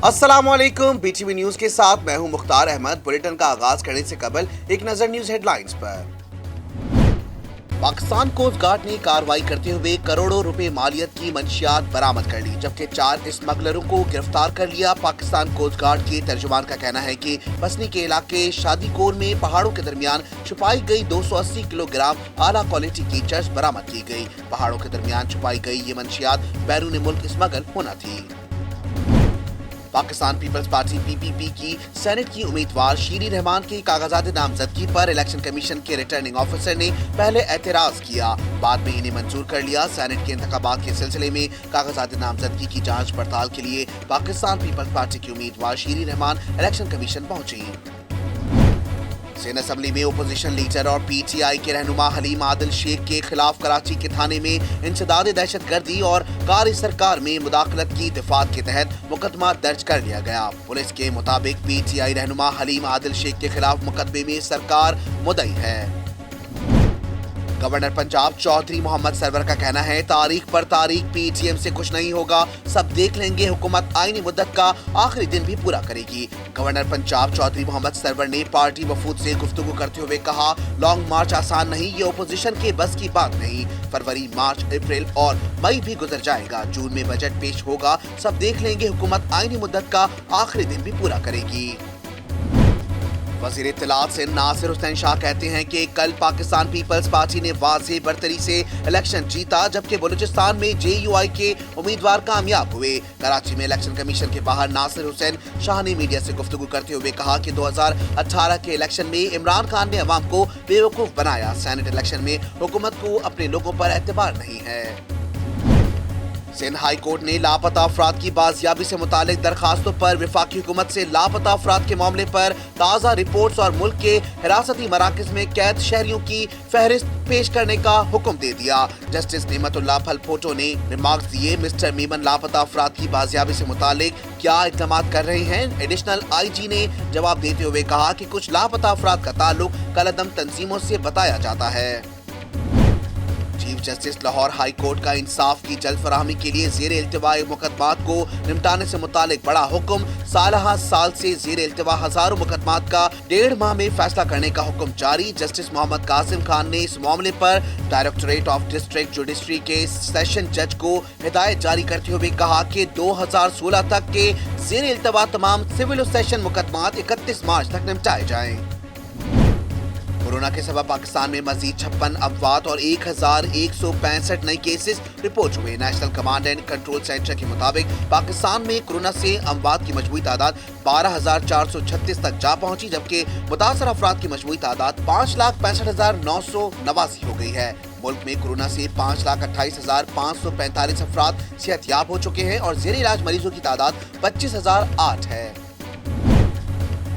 अस्सलामुअलैकुम, BTV news के साथ मैं हूं मुख्तार अहमद। बुलेटिन का आगाज करने से कबल एक नजर न्यूज हेडलाइंस पर। पाकिस्तान कोस्ट गार्ड ने कार्रवाई करते हुए करोड़ों रुपए मालियत की मंशियात बरामद कर ली, जबकि 4 स्मगलरों को गिरफ्तार कर लिया। पाकिस्तान कोस्ट गार्ड के तर्जुमान का कहना है कि बसनी के इलाके शादीकोर में पहाड़ों के दरमियान छुपाई गई 280 किलोग्राम आला क्वालिटी की चर्च बरामद की गई। पहाड़ों के दरमियान छुपाई गई ये मंशियात बैरून मुल्क स्मगल होना थी। पाकिस्तान पीपल्स पार्टी पीपीपी की सेनेट की उम्मीदवार शीरी रहमान की कागजात नामजदगी पर इलेक्शन कमीशन के रिटर्निंग ऑफिसर ने पहले एतराज किया, बाद में इन्हें मंजूर कर लिया। सेनेट के इंतखाबात के सिलसिले में कागजात नामजदगी की जांच पड़ताल के लिए पाकिस्तान पीपल्स पार्टी की उम्मीदवार शीरी रहमान इलेक्शन कमीशन पहुंची। सिंध असेंबली में अपोजिशन लीडर और पीटीआई के रहनुमा हलीम आदिल शेख के खिलाफ कराची के थाने में इंसदाद दहशतगर्दी और कारी सरकार में मुदाखलत की दफात के तहत मुकदमा दर्ज कर लिया गया। पुलिस के मुताबिक पीटीआई रहनुमा हलीम आदिल शेख के खिलाफ मुकदमे में सरकार मुद्दई है। गवर्नर पंजाब चौधरी मोहम्मद सरवर का कहना है, तारीख पर तारीख पीटीएम से कुछ नहीं होगा, सब देख लेंगे, हुकूमत आईनी मुद्दत का आखिरी दिन भी पूरा करेगी। गवर्नर पंजाब चौधरी मोहम्मद सरवर ने पार्टी वफूद से गुफ्तगू करते हुए कहा, लॉन्ग मार्च आसान नहीं, ये ओपोजिशन के बस की बात नहीं। फरवरी, मार्च, अप्रैल और मई भी गुजर जाएगा, जून में बजट पेश होगा, सब देख लेंगे, हुकूमत आईनी मुद्दत का आखिरी दिन भी पूरा करेगी। वज़ीर इत्तलात से नासिर हुसैन शाह कहते हैं कि कल पाकिस्तान पीपल्स पार्टी ने वाज़ेह बरतरी से इलेक्शन जीता, जबकि बलूचिस्तान में जेयूआई के उम्मीदवार कामयाब हुए। कराची में इलेक्शन कमीशन के बाहर नासिर हुसैन शाह ने मीडिया से गुफ्तगू करते हुए कहा कि 2018 के इलेक्शन में इमरान खान ने अवाम को बेवकूफ बनाया। सेनेट इलेक्शन में हुकूमत को अपने लोगों पर एतबार नहीं है। सिंध हाई कोर्ट ने लापता अफराद की बाजियाबी से मुतालिक दरखास्तों पर वफाकी हुकूमत से लापता अफराद के मामले पर ताज़ा रिपोर्ट्स और मुल्क के हिरासती मराकज में कैद शहरियों की फहरिस्त पेश करने का हुक्म दे दिया। जस्टिस निमतुल्लाह फलपोटो ने रिमार्क्स दिए, मिस्टर मीमन लापता अफराद की बाजियाबी से मुतालिक क्या इक़दाम कर रहे हैं? एडिशनल आईजी ने जवाब देते हुए कहा कि कुछ लापता अफराद का ताल्लुक कलअदम तंजीमों से बताया जाता है। Chief justice Lahore high court का इंसाफ की जल्द फराहमी के लिए ज़ेर इल्तिवा मुकदमात को निपटाने से मुतालिक बड़ा हुक्म। साल से ज़ेर इल्तिवा हजारों मुकदमात का 1.5 माह में फैसला करने का हुक्म जारी। जस्टिस मोहम्मद कासिम खान ने इस मामले पर डायरेक्टोरेट ऑफ डिस्ट्रिक्ट जुडिशरी के सेशन जज को हिदायत जारी करते हुए कहा कि 2016 तक के ज़ेर इल्तिवा तमाम सिविल सेशन मुकदमात 31 मार्च तक निपटाए जाएं। कोरोना के सबब पाकिस्तान में मजीद 56 अफवात और 1165 नए केसेस रिपोर्ट हुए। National command and control centre के मुताबिक पाकिस्तान में कोरोना से अमवात की मजमूई तादाद 12,436 तक जा पहुंची, जबकि मुतासर अफराद की मजमूई तादाद 5,65,989 हो गई है। मुल्क में कोरोना से 5,28,545 अफराद सेहतयाब हो चुके हैं और जेर इलाज मरीजों की तादाद 25,008 है।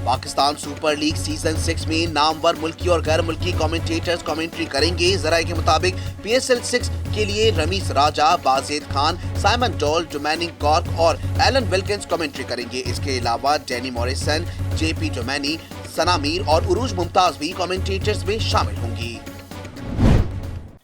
पाकिस्तान सुपर लीग सीजन 6 में नामवर मुल्की और गैर मुल्की कमेंटेटर्स कमेंट्री करेंगे। जराये के मुताबिक PSL 6 के लिए Ramiz Raja, Bazid Khan, Simon Doull, Dominic Cork और एलन विल्किंस कमेंट्री करेंगे। इसके अलावा Danny Morrison, JP Duminy, Sana Mir और उरूज मुमताज भी कमेंटेटर्स में शामिल होंगी।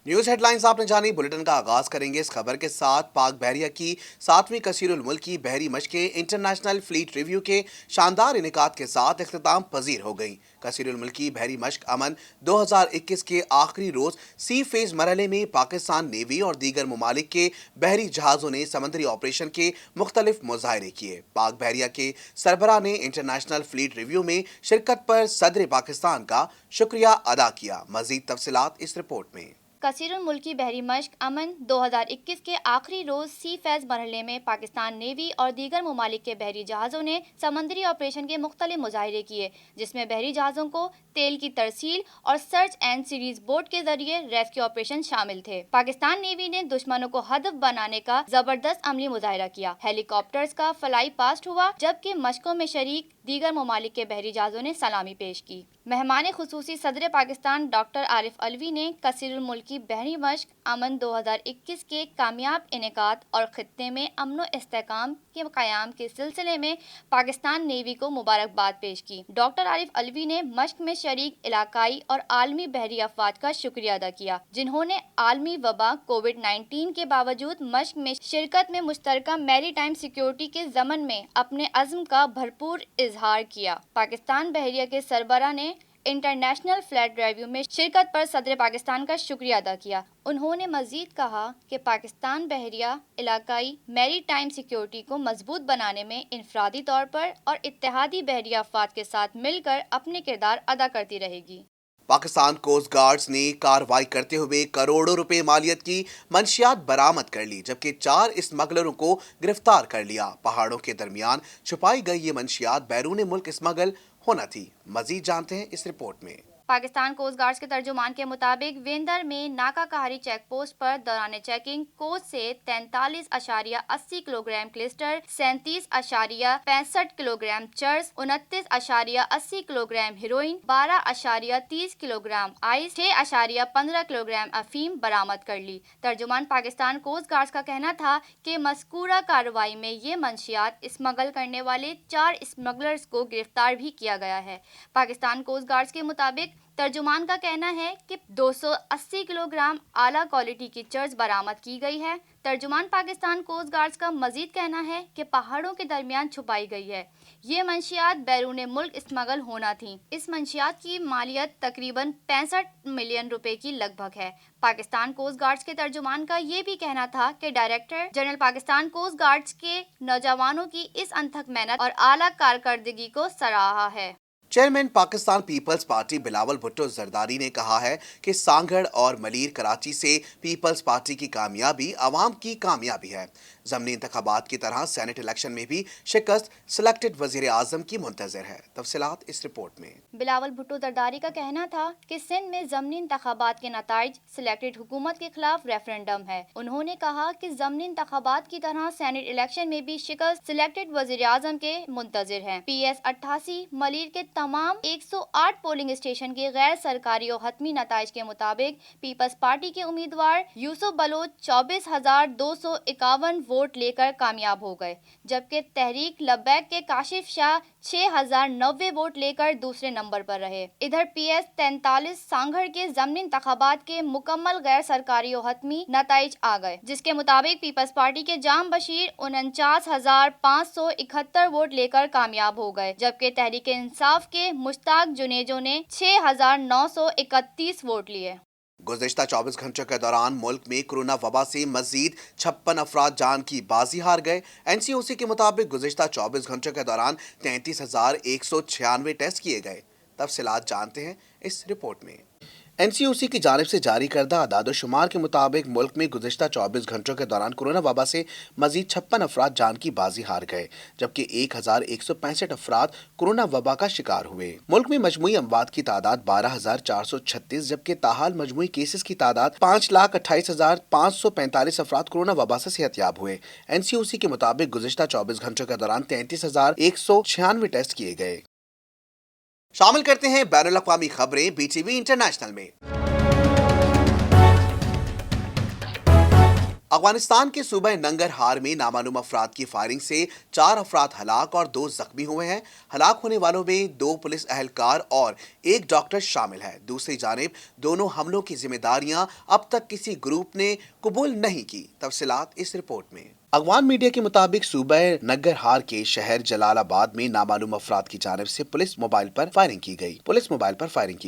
न्यूज हेडलाइंस आपने जानी। बुलेटिन का आगाज करेंगे इस खबर के साथ। पाक बहरिया की 7वीं कसीरुल मुल्क की बहरी मशकें इंटरनेशनल फ्लीट रिव्यू के शानदार इनेकात के साथ इख्तिताम पजीर हो गई। कसीरुल मुल्क की बहरी मशक अमन 2021 के आखिरी रोज सी फेज मरहले में पाकिस्तान नेवी और दीगर ममालिक के बहरी जहाजों ने समंदरी ऑपरेशन के मुख्तलिफ मुजाहरे किए। पाक बहरिया के सरबराह ने इंटरनेशनल फ्लीट रिव्यू में शिरकत पर सदर पाकिस्तान का शुक्रिया अदा किया। मजीद तफसीलात इस रिपोर्ट में। कसीरुल मुल्की बहरी मशक अमन 2021 के आखिरी रोज सी फेज मरहले में पाकिस्तान नेवी और दीगर ममालिक के बहरी जहाज़ों ने समंदरी ऑपरेशन के मुख्तलिफ मुजाहरे किए, जिसमें बहरी जहाज़ों को तेल की तरसील और सर्च एंड सीरीज बोट के जरिए रेस्क्यू ऑपरेशन शामिल थे। पाकिस्तान नेवी ने दुश्मनों को हदफ बनाने का जबरदस्त अमली मुजाहरा किया। हेलीकॉप्टर्स का फ्लाई पास्ट हुआ, जबकि मशकों में शरीक दीगर ममालिक के बहरी जहाज़ों ने सलामी पेश की। मेहमान खुसूसी सदर पाकिस्तान डॉक्टर आरिफ अलवी ने कसीरुल मुल्क की बहरी मश्क अमन 2021 के कामयाब इनेकाद और खित्ते में अमन व इस्तेहकाम के क़याम के सिलसिले में पाकिस्तान नेवी को मुबारकबाद पेश की। डॉक्टर आरिफ अलवी ने मश्क में शरीक इलाकाई और आलमी बहरी अफवाज का शुक्रिया अदा किया, जिन्होंने आलमी वबा कोविड-19 के बावजूद मश्क में शिरकत में मुश्तरका मैरी टाइम सिक्योरिटी के ज़मन में अपने अज़्म का भरपूर इजहार किया। पाकिस्तान बहरिया के सरबराह ने इंटरनेशनल फ्लैग रिव्यू में शिरकत पर सदर पाकिस्तान का शुक्रिया अदा किया। उन्होंने मजीद कहा कि पाकिस्तान बहरिया इलाकाई मैरी टाइम सिक्योरिटी को मजबूत बनाने में इनफरादी तौर पर और इत्तेहादी बहरिया अफवाज के साथ मिलकर अपने किरदार अदा करती रहेगी। पाकिस्तान कोस्ट गार्ड्स ने कार्रवाई करते हुए करोड़ों रुपए मालियत की मंशियात बरामद कर ली, जबकि 4 स्मगलरों को गिरफ्तार कर लिया। पहाड़ों के दरमियान छुपाई गई ये मंशियात बैरून मुल्क स्मगल होना थी। मजीद जानते हैं इस रिपोर्ट में। पाकिस्तान कोस्ट गार्ड्स के तर्जुमान के मुताबिक वेंदर में नाका कहारी चेक पोस्ट पर दौरान चेकिंग कोस्ट से 43.80 kilogram clyster, 37.65 kilogram cheers, 29.80 kilogram heroine, 12.30 kilogram ice, 6.15 kilogram अफीम बरामद कर ली। तर्जुमान पाकिस्तान कोस्ट गार्ड्स का कहना था कि मज़कूरा कार्रवाई में ये मंशियात स्मगल करने वाले 4 स्मगलर्स को गिरफ्तार भी किया गया है। पाकिस्तान कोस्ट गार्ड्स के मुताबिक तर्जुमान का कहना है कि 280 किलोग्राम आला क्वालिटी की चर्च बरामद की गई है। तर्जुमान पाकिस्तान कोस्ट गार्ड्स का मजीद कहना है कि पहाड़ों के दरमियान छुपाई गई है। ये मंशियात बैरून मुल्क स्मगल होना थी। इस मंशियात की मालियत तकरीबन 65 मिलियन रुपए की लगभग है। पाकिस्तान कोस्ट गार्ड्स के तर्जुमान का ये भी कहना था कि director general Pakistan coast guards के नौजवानों की इस अनथक मेहनत और आला कारकर्दगी को सराहा है। चेयरमैन पाकिस्तान पीपल्स पार्टी बिलावल भुट्टो जरदारी ने कहा है कि सांगड़ और मलीर कराची से पीपल्स पार्टी की कामयाबी आवाम की कामयाबी है। ज़मनी इंतखाबात की तरह सेनेट इलेक्शन में भी शिकस्त सिलेक्टेड वज़ीर आज़म की मुंतज़र है। तफसीलात इस रिपोर्ट में। बिलावल भुट्टो जरदारी का कहना था कि सिंध में ज़मनी इंतखाबात के नताइज सिलेक्टेड हुकूमत के खिलाफ रेफरेंडम है। उन्होंने कहा कि ज़मनी इंतखाबात की तरह सेनेट इलेक्शन में भी शिकस्त सिलेक्टेड वज़ीर आज़म के मुंतज़र है। PS 88 मलीर के तमाम 108 पोलिंग स्टेशन के गैर सरकारी और हतमी नताइज के मुताबिक पीपल्स पार्टी के उम्मीदवार यूसुफ बलोच 24,251 वोट लेकर कामयाब हो गए, जबकि तहरीक लब्बैक के काशिफ शाह 6,090 वोट लेकर दूसरे नंबर पर रहे। इधर PS 43 सांगड़ के ज़मनी इंतखाबात के मुकम्मल गैर सरकारी और हतमी नताइज आ गए, जिसके मुताबिक पीपल्स पार्टी के जाम बशीर 49,571 वोट लेकर कामयाब हो गए, जबकि तहरीक इंसाफ के मुश्ताक जुनेजो ने 6,931 वोट लिए। गुज़िश्ता 24 घंटों के दौरान मुल्क में कोरोना वबा से मजीद 56 अफराद जान की बाजी हार गए। NCOC के मुताबिक गुज़िश्ता 24 घंटों के दौरान 33,196 टेस्ट किए गए। तफसीलात जानते हैं इस रिपोर्ट में। NCOC की जानिब से जारी करदा आदाद-ओ-शुमार के मुताबिक मुल्क में गुज़िश्ता 24 घंटों के दौरान कोरोना वबा से मजीद 56 अफराद जान की बाजी हार गए, जबकि 1,165 अफराद कोरोना वबा का शिकार हुए। मुल्क में मजमूई अमवात की तादाद 12,436, जबकि ताहाल मजमूई केसेस की तादाद 5,28,545 अफराद कोरोना वबा से सेहतयाब हुए। NCOC के मुताबिक गुज़िश्ता 24 घंटों के दौरान 33,196 टेस्ट किए गए। शामिल करते हैं बैनुल अक़वामी खबरें BTV इंटरनेशनल में। अफगानिस्तान के सूबे नंगरहार में नामालूम अफराद की फायरिंग से 4 अफराद हलाक और 2 जख्मी हुए हैं। हलाक होने वालों में 2 पुलिस अहलकार और 1 डॉक्टर शामिल है। दूसरी जानिब दोनों हमलों की जिम्मेदारियां अब तक किसी ग्रुप ने कबूल नहीं की। तफसीलात इस रिपोर्ट में। अफगान मीडिया के मुताबिक सूबे नंगरहार के शहर जलालाबाद में नामालूम अफराद की जानिब से पुलिस मोबाइल पर फायरिंग की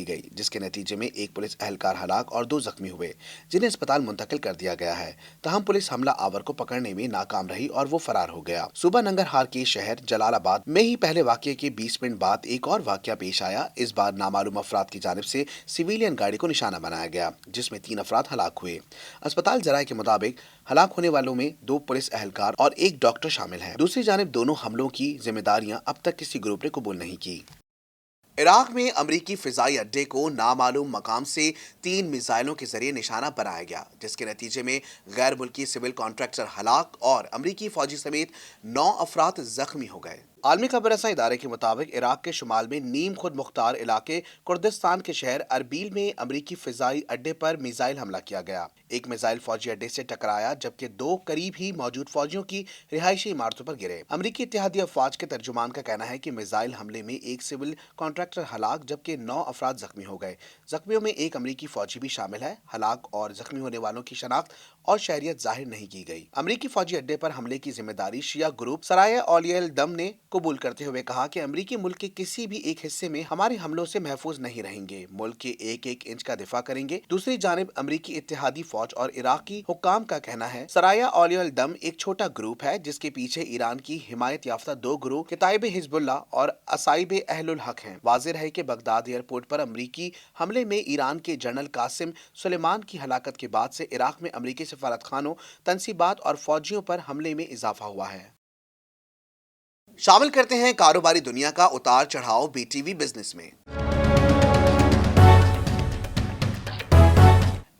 गई, जिसके नतीजे में 1 पुलिस अहलकार हलाक और 2 जख्मी हुए, जिन्हें अस्पताल मुंतकिल कर दिया गया है। तहम पुलिस हमला आवर को पकड़ने में नाकाम रही और वो फरार हो गया। सूबा नंगरहार के शहर जलालाबाद में ही पहले वाक़ये के 20 मिनट बाद एक और वाक़या पेश आया। इस बार नामालूम अफराद की जानिब से सिविलियन गाड़ी को निशाना बनाया गया, जिसमें 3 अफराद हलाक हुए। अस्पताल जराये के मुताबिक हलाक होने वालों में 2 पुलिस अहलकार और 1 डॉक्टर शामिल हैं। दूसरी जानिब दोनों हमलों की जिम्मेदारियां अब तक किसी ग्रुप ने कबूल नहीं की। इराक में अमरीकी फिजाई अड्डे को नामालूम मकाम से 3 मिसाइलों के जरिए निशाना बनाया गया, जिसके नतीजे में गैर मुल्की सिविल कॉन्ट्रैक्टर हलाक और अमरीकी फौजी समेत 9 अफराद जख्मी हो गए। عالمی خبر رساں ادارے کے مطابق عراق کے شمال میں نیم خود مختار علاقے کردستان کے شہر اربیل میں امریکی فضائی اڈے پر میزائل حملہ کیا گیا۔ ایک میزائل فوجی اڈے سے ٹکرایا جبکہ دو قریب ہی موجود فوجیوں کی رہائشی عمارتوں پر گرے۔ امریکی اتحادی افواج کے ترجمان کا کہنا ہے کہ میزائل حملے میں ایک سول کانٹریکٹر ہلاک جبکہ 9 افراد زخمی ہو گئے۔ زخمیوں میں ایک امریکی فوجی بھی شامل ہے۔ ہلاک اور زخمی ہونے والوں کی شناخت اور شہریت ظاہر نہیں کی گئی۔ امریکی فوجی اڈے پر حملے کی ذمہ داری شیعہ گروپ سرایہ اولیاء الدم نے قبول کرتے ہوئے کہا کہ امریکی ملک کے کسی بھی ایک حصے میں ہمارے حملوں سے محفوظ نہیں رہیں گے، ملک کے ایک ایک انچ کا دفاع کریں گے۔ دوسری جانب امریکی اتحادی فوج اور عراقی حکام کا کہنا ہے سرایہ اولیاء الدم ایک چھوٹا گروپ ہے جس کے پیچھے ایران کی حمایت یافتہ دو گروہ کتائب حزب اللہ اور اصائب اہل الحق ہیں۔ واضح رہے کہ بغداد ایئرپورٹ پر امریکی حملے میں ایران کے جنرل قاسم سلیمان کی ہلاکت کے بعد سے عراق میں امریکی سفارتخانوں، تنصیبات اور فوجیوں پر حملے میں اضافہ ہوا ہے۔ شامل کرتے ہیں کاروباری دنیا کا اتار چڑھاؤ بی ٹی وی بزنس میں۔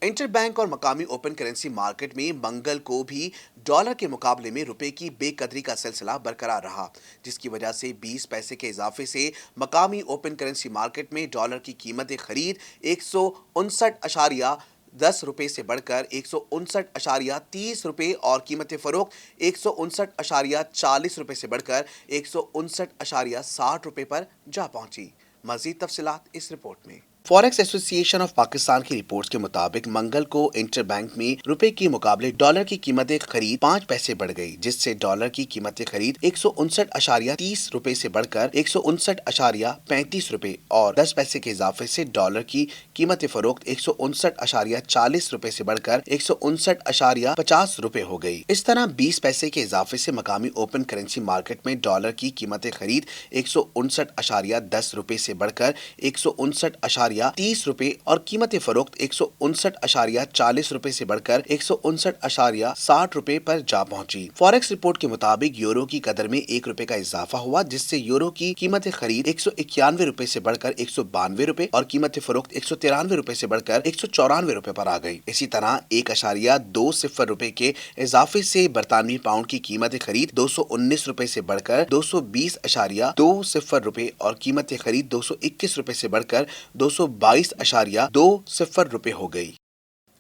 انٹر بینک اور مقامی اوپن کرنسی مارکیٹ میں منگل کو بھی ڈالر کے مقابلے میں روپے کی بے قدری کا سلسلہ برقرار رہا، جس کی وجہ سے 20 پیسے کے اضافے سے مقامی اوپن کرنسی مارکیٹ میں ڈالر کی قیمت خرید 159.10 روپے سے بڑھ کر 159.30 روپے اور قیمت فروخت 159.40 روپے سے بڑھ کر 159.60 روپے پر جا پہنچی۔ مزید تفصیلات اس رپورٹ میں۔ فوریکس ایسوسی ایشن آف پاکستان کی رپورٹس کے مطابق منگل کو انٹر بینک میں روپے کے مقابلے ڈالر کی قیمت خرید 5 پیسے بڑھ گئی، جس سے ڈالر کی قیمت خرید 159.30 روپے سے بڑھ کر 159.35 روپے اور 10 پیسے کے اضافے سے ڈالر کی قیمت فروخت 159.40 روپے سے بڑھ کر 159.50 روپے ہو گئی۔ اس طرح 20 پیسے کے اضافے سے مقامی اوپن کرنسی مارکیٹ میں ڈالر کی قیمت خرید 159.10 روپے سے بڑھ کر 159.30 روپے اور قیمت فروخت 159.40 روپے سے بڑھ کر 159.60 روپے پر جا پہنچی۔ فوریکس رپورٹ کے مطابق یورو کی قدر میں 1 روپے کا اضافہ ہوا، جس سے یورو کی قیمت خرید 191 روپے سے بڑھ کر 192 روپے اور قیمت فروخت 193 روپے سے بڑھ کر 194 روپے پر آ گئی۔ اسی طرح 1.20 روپے کے اضافے سے برطانوی پاؤنڈ کی قیمت خرید 219 روپے سے بڑھ کر 220.20 روپے اور قیمت خرید 221 روپے سے بڑھ کر 222.20 روپے ہو گئی۔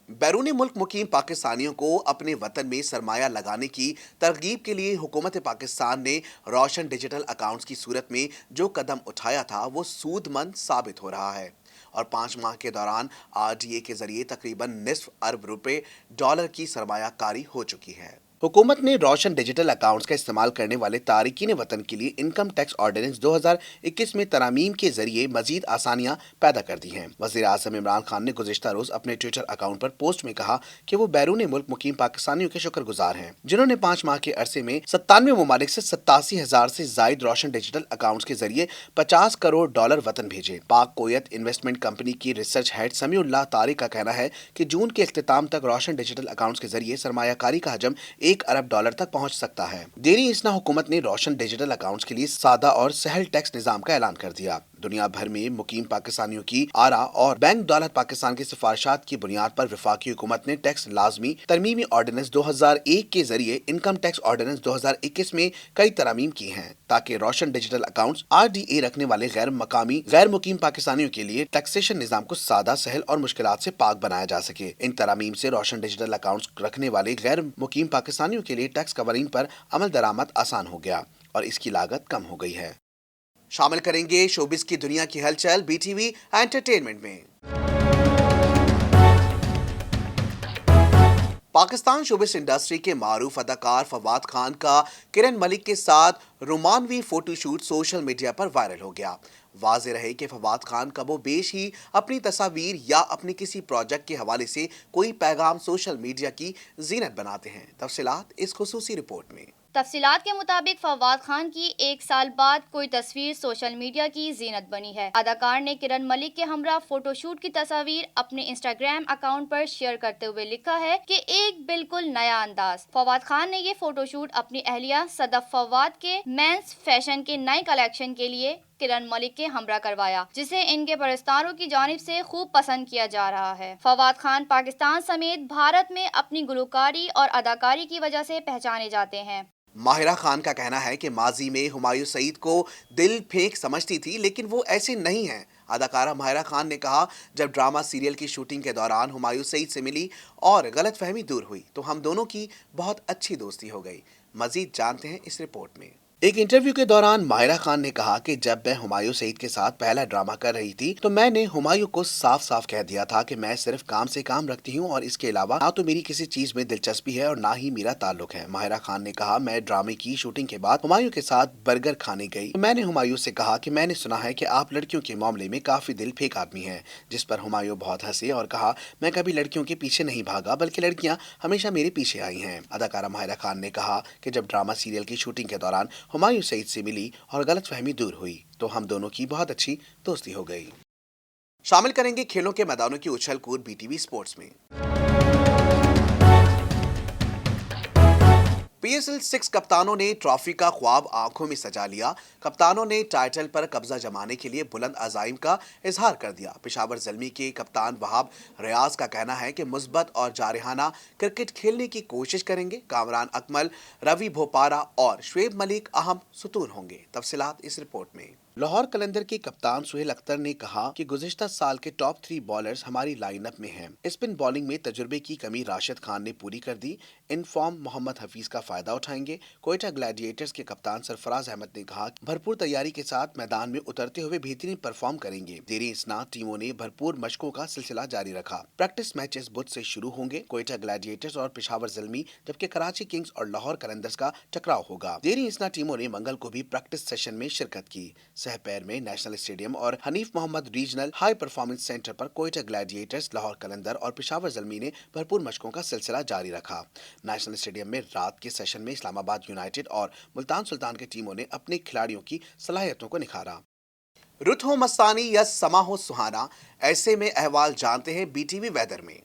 بیرون ملک مقیم پاکستانیوں کو اپنے وطن میں سرمایہ لگانے کی ترغیب کے لیے حکومت پاکستان نے روشن ڈیجیٹل اکاؤنٹس کی صورت میں جو قدم اٹھایا تھا وہ سود مند ثابت ہو رہا ہے اور 5 ماہ کے دوران RDA کے ذریعے تقریباً نصف ارب روپے ڈالر کی سرمایہ کاری ہو چکی ہے۔ حکومت نے روشن ڈیجیٹل اکاؤنٹس کا استعمال کرنے والے تارکین وطن کے لیے انکم ٹیکس آرڈیننس 2021 میں ترامیم کے ذریعے مزید آسانیاں پیدا کر دی ہیں۔ وزیر اعظم عمران خان نے گزشتہ روز اپنے ٹویٹر اکاؤنٹ پر پوسٹ میں کہا کہ وہ بیرون ملک مقیم پاکستانیوں کے شکر گزار ہیں جنہوں نے 5 ماہ کے عرصے میں 97 ممالک سے 87,000 سے زائد روشن ڈیجیٹل اکاؤنٹس کے ذریعے 50 کروڑ ڈالر وطن بھیجے۔ پاک کویت انویسٹمنٹ کمپنی کی ریسرچ ہیڈ سمیع اللہ طارق کا کہنا ہے کہ جون کے اختتام تک روشن ڈیجیٹل اکاؤنٹس کے ذریعے سرمایہ کاری کا حجم 1 ارب ڈالر تک پہنچ سکتا ہے۔ دیری اسنا حکومت نے روشن ڈیجیٹل اکاؤنٹس کے لیے سادہ اور سہل ٹیکس نظام کا اعلان کر دیا۔ دنیا بھر میں مقیم پاکستانیوں کی آرا اور بینک دولت پاکستان کی سفارشات کی بنیاد پر وفاقی حکومت نے ٹیکس لازمی ترمیمی آرڈیننس 2001 کے ذریعے انکم ٹیکس آرڈیننس 2021 میں کئی ترامیم کی ہیں تاکہ روشن ڈیجیٹل اکاؤنٹس RDA رکھنے والے غیر مقیم پاکستانیوں کے لیے ٹیکسیشن نظام کو سادہ، سہل اور مشکلات سے پاک بنایا جا سکے۔ ان ترامیم سے روشن ڈیجیٹل اکاؤنٹس رکھنے والے غیر مقیم پاکستانیوں کے لیے ٹیکس قوانین پر عمل درآمد آسان ہو گیا اور اس کی لاگت کم ہو گئی ہے۔ شامل کریں گے شوبز کی دنیا کی ہلچل بی ٹی وی انٹرٹینمنٹ میں۔ پاکستان شوبز انڈسٹری کے معروف اداکار فواد خان کا کرن ملک کے ساتھ رومانوی فوٹو شوٹ سوشل میڈیا پر وائرل ہو گیا۔ واضح رہے کہ فواد خان کم و بیش ہی اپنی تصاویر یا اپنے کسی پروجیکٹ کے حوالے سے کوئی پیغام سوشل میڈیا کی زینت بناتے ہیں۔ تفصیلات اس خصوصی رپورٹ میں۔ تفصیلات کے مطابق فواد خان کی 1 سال بعد کوئی تصویر سوشل میڈیا کی زینت بنی ہے۔ اداکار نے کرن ملک کے ہمراہ فوٹو شوٹ کی تصاویر اپنے انسٹاگرام اکاؤنٹ پر شیئر کرتے ہوئے لکھا ہے کہ ایک بالکل نیا انداز۔ فواد خان نے یہ فوٹو شوٹ اپنی اہلیہ صدف فواد کے مینس فیشن کے نئے کلیکشن کے لیے किरण मलिक के हमरा करवाया, जिसे इनके परस्तारों की जानिब से खूब पसंद किया जा रहा है। फवाद खान पाकिस्तान समेत भारत में अपनी गुलकारी और अदाकारी की वजह से पहचाने जाते हैं। माहिरा खान का कहना है कि माजी में हुमायूं सईद को दिल फेंक समझती थी, लेकिन वो ऐसे नहीं हैं। अदाकारा माहिरा खान ने कहा, जब ड्रामा सीरियल की शूटिंग के दौरान हुमायूं सईद से मिली और गलतफहमी दूर हुई तो हम दोनों की बहुत अच्छी दोस्ती हो गई। मजीद जानते हैं इस रिपोर्ट में। एक इंटरव्यू के दौरान माहिरा खान ने कहा कि जब मैं हुमायूं सईद के साथ पहला ड्रामा कर रही थी तो मैंने हुमायूं को साफ साफ कह दिया था कि मैं सिर्फ काम से काम रखती हूं और इसके अलावा ना तो मेरी किसी चीज में दिलचस्पी है और ना ही मेरा ताल्लुक है। माहिरा खान ने कहा, मैं ड्रामे की शूटिंग के बाद हुमायूं के साथ बर्गर खाने गई तो मैंने हुमायूं से कहा कि मैंने सुना है कि आप लड़कियों के मामले में काफी दिल फेंक आदमी हैं, जिस पर हुमायूं बहुत हंसे और कहा, मैं कभी लड़कियों के पीछे नहीं भागा बल्कि लड़कियां हमेशा मेरे पीछे आई हैं। अदाकारा माहिरा खान ने कहा कि जब ड्रामा सीरियल की शूटिंग के दौरान हुमायूं सईद से मिली और गलतफहमी दूर हुई तो हम दोनों की बहुत अच्छी दोस्ती हो गई। शामिल करेंगे खेलों के मैदानों की उछल कूद बीटीवी स्पोर्ट्स में। PSL 6 कप्तानों ने ट्रॉफी का ख्वाब आंखों में सजा लिया। कप्तानों ने टाइटल पर कब्जा जमाने के लिए बुलंद अज़ाइम का इजहार कर दिया। पेशावर ज़ल्मी के कप्तान वहाब रियाज का कहना है कि मुस्बत और जारहाना क्रिकेट खेलने की कोशिश करेंगे। कामरान अकमल, रवि भोपारा और शुएब मलिक अहम सुतून होंगे। तफसीलात इस रिपोर्ट में। लाहौर कलंदर के कप्तान सुहेल अख्तर ने कहा कि गुज़िश्ता साल के टॉप 3 बॉलर्स हमारी लाइनअप में हैं। स्पिन बॉलिंग में तजुर्बे की कमी राशिद खान ने पूरी कर दी। इन फॉर्म मोहम्मद हफीज का फायदा उठाएंगे। कोयटा ग्लैडिएटर्स के कप्तान सरफराज अहमद ने कहा कि भरपूर तैयारी के साथ मैदान में उतरते हुए बेहतरीन परफॉर्म करेंगे। देरी इसनाद टीमों ने भरपूर मशकों का सिलसिला जारी रखा। प्रैक्टिस मैचेस बुध से शुरू होंगे। कोयटा ग्लैडिएटर्स और पेशावर ज़ल्मी जबकि कराची किंग्स और लाहौर कलंदर्स का टकराव होगा। देरी इसनाद टीमों ने मंगल को भी प्रैक्टिस सेशन में शिरकत की। सहपैर में नेशनल स्टेडियम और Hanif Mohammad regional high performance centre पर कोयटा ग्लैडिएटर्स, लाहौर कलंदर और पेशावर ज़ल्मी ने भरपूर मशकों का सिलसिला जारी रखा। नेशनल स्टेडियम में रात के सेशन में इस्लामाबाद यूनाइटेड और मुल्तान सुल्तान की टीमों ने अपने खिलाड़ियों की सलाहियतों को निखारा। रुत हो मस्तानी या समा हो सुहाना, ऐसे में अहवाल जानते हैं बीटीवी वेदर में।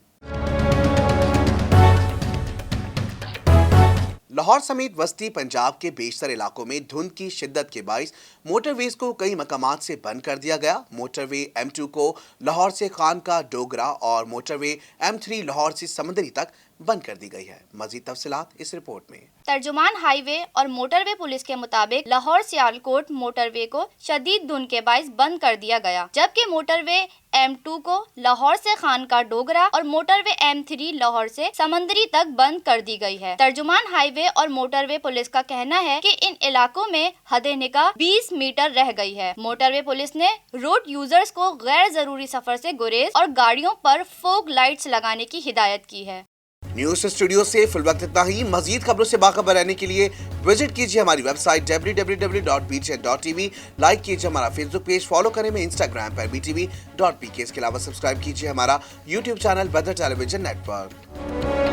लाहौर समेत वस्ती पंजाब के बेशतर इलाकों में धुंध की शिद्दत के बाइस मोटरवेज को कई मकामात से बंद कर दिया गया। मोटरवे M2 को लाहौर से खानका डोगरा और मोटरवे M3 लाहौर से समंदरी तक बंद कर दी गई है। मजीद तफसीलात इस रिपोर्ट में। तर्जुमान हाईवे और मोटरवे पुलिस के मुताबिक लाहौर सियालकोट मोटरवे को शदीद धुंध के बाइस बंद कर दिया गया, जबकि मोटरवे M2 को लाहौर से खानका डोगरा और मोटरवे M3 लाहौर से समंदरी तक बंद कर दी गई है। तर्जुमान हाईवे और मोटरवे पुलिस का कहना है कि इन इलाकों में हदे निकाह 20 मीटर रह गई है। मोटरवे पुलिस ने रोड यूजर्स को गैर जरूरी सफर से गुरेज और गाड़ियों पर फोग लाइट्स लगाने की हिदायत की है। न्यूज़ स्टूडियो से फिल वक्त इतना ही। मजीद खबरों से बाखबर रहने के लिए विजिट कीजिए हमारी वेबसाइट www.btn.tv। लाइक कीजिए हमारा फेसबुक पेज, फॉलो करें हमें इंस्टाग्राम पर btv.pk। इसके अलावा सब्सक्राइब कीजिए हमारा YouTube channel weather television network.